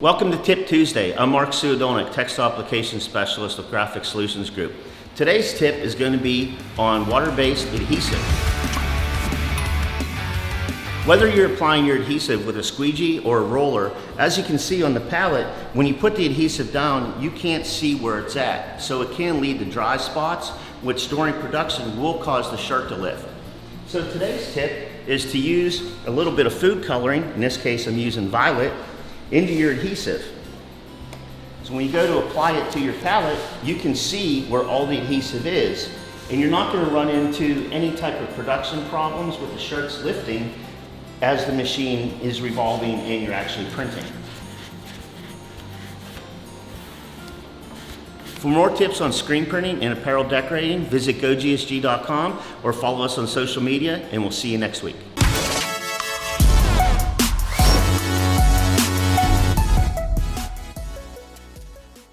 Welcome to Tip Tuesday. I'm Mark Suadonik, Textile Application Specialist with Graphic Solutions Group. Today's tip is going to be on water-based adhesive. Whether you're applying your adhesive with a squeegee or a roller, as you can see on the pallet, when you put the adhesive down, you can't see where it's at. So it can lead to dry spots, which during production will cause the shirt to lift. So today's tip is to use a little bit of food coloring, in this case I'm using violet, into your adhesive. So when you go to apply it to your pallet, you can see where all the adhesive is, and you're not going to run into any type of production problems with the shirts lifting as the machine is revolving and you're actually printing. For more tips on screen printing and apparel decorating, visit GoGSG.com or follow us on social media, and we'll see you next week.